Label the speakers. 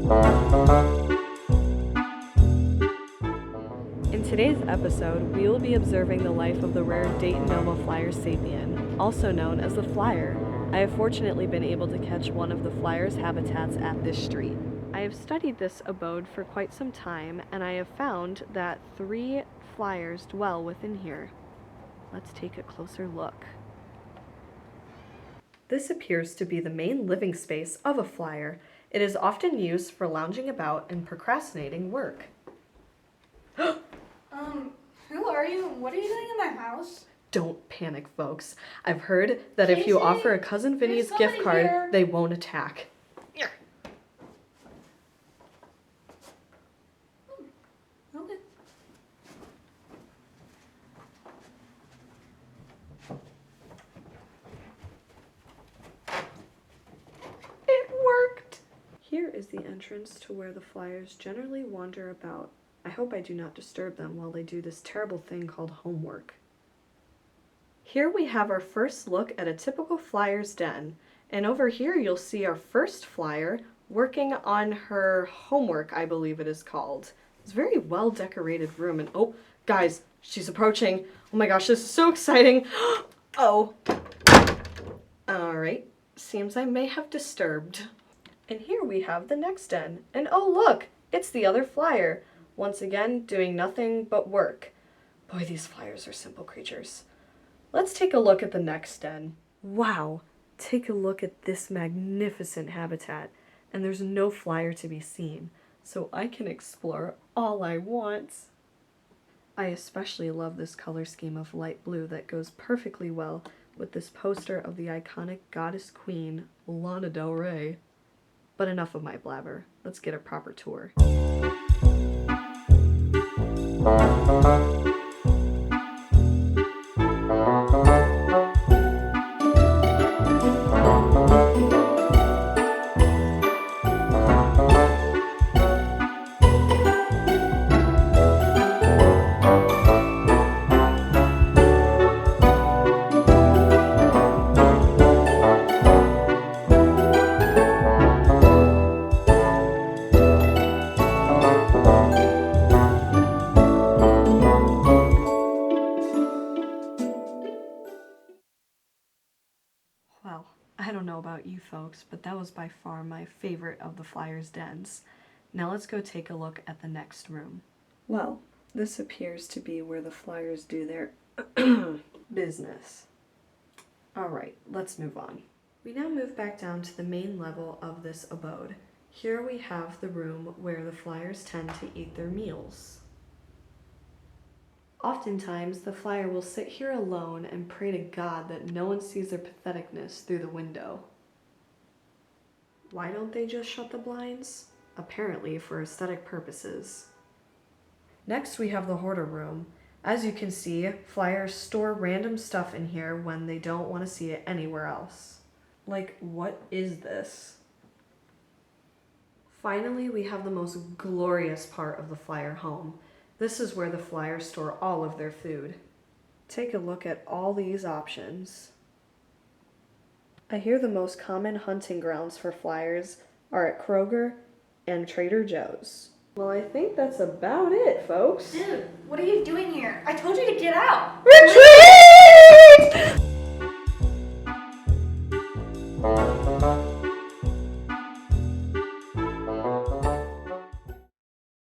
Speaker 1: In today's episode, we will be observing the life of the rare Daytonoma flyer sapien, also known as the flyer. I have fortunately been able to catch one of the flyer's habitats at this street. I have studied this abode for quite some time, and I have found that 3 flyers dwell within here. Let's take a closer look. This appears to be the main living space of a flyer. It is often used for lounging about and procrastinating work.
Speaker 2: Who are you and what are you doing in my house?
Speaker 1: Don't panic, folks. I've heard that if you
Speaker 2: Casey,
Speaker 1: offer a Cousin Vinny's
Speaker 2: there's
Speaker 1: gift
Speaker 2: somebody
Speaker 1: card,
Speaker 2: here.
Speaker 1: they won't attack.
Speaker 2: Okay.
Speaker 1: It worked! Here is the entrance to where the flyers generally wander about. I hope I do not disturb them while they do this terrible thing called homework. Here we have our first look at a typical flyer's den. And over here you'll see our first flyer working on her homework, I believe it is called. It's a very well decorated room, and oh, guys, she's approaching. Oh my gosh, this is so exciting. Oh. Alright, seems I may have disturbed. And here we have the next den. And oh look, it's the other flyer. Once again, doing nothing but work. Boy, these flyers are simple creatures. Let's take a look at the next den. Wow, take a look at this magnificent habitat. And there's no flyer to be seen, so I can explore all I want. I especially love this color scheme of light blue that goes perfectly well with this poster of the iconic goddess queen, Lana Del Rey. But enough of my blabber. Let's get a proper tour. Well, I don't know about you folks, but that was by far my favorite of the flyers' dens. Now let's go take a look at the next room. Well, this appears to be where the flyers do their business. Alright, let's move on. We now move back down to the main level of this abode. Here we have the room where the flyers tend to eat their meals. Oftentimes, the flyer will sit here alone and pray to God that no one sees their patheticness through the window. Why don't they just shut the blinds? Apparently for aesthetic purposes. Next, we have the hoarder room. As you can see, flyers store random stuff in here when they don't want to see it anywhere else. Like, what is this? Finally, we have the most glorious part of the flyer home. This is where the flyers store all of their food. Take a look at all these options. I hear the most common hunting grounds for flyers are at Kroger and Trader Joe's. Well, I think that's about it, folks.
Speaker 2: Dude, what are you doing here? I told you to get out.
Speaker 1: Retreat!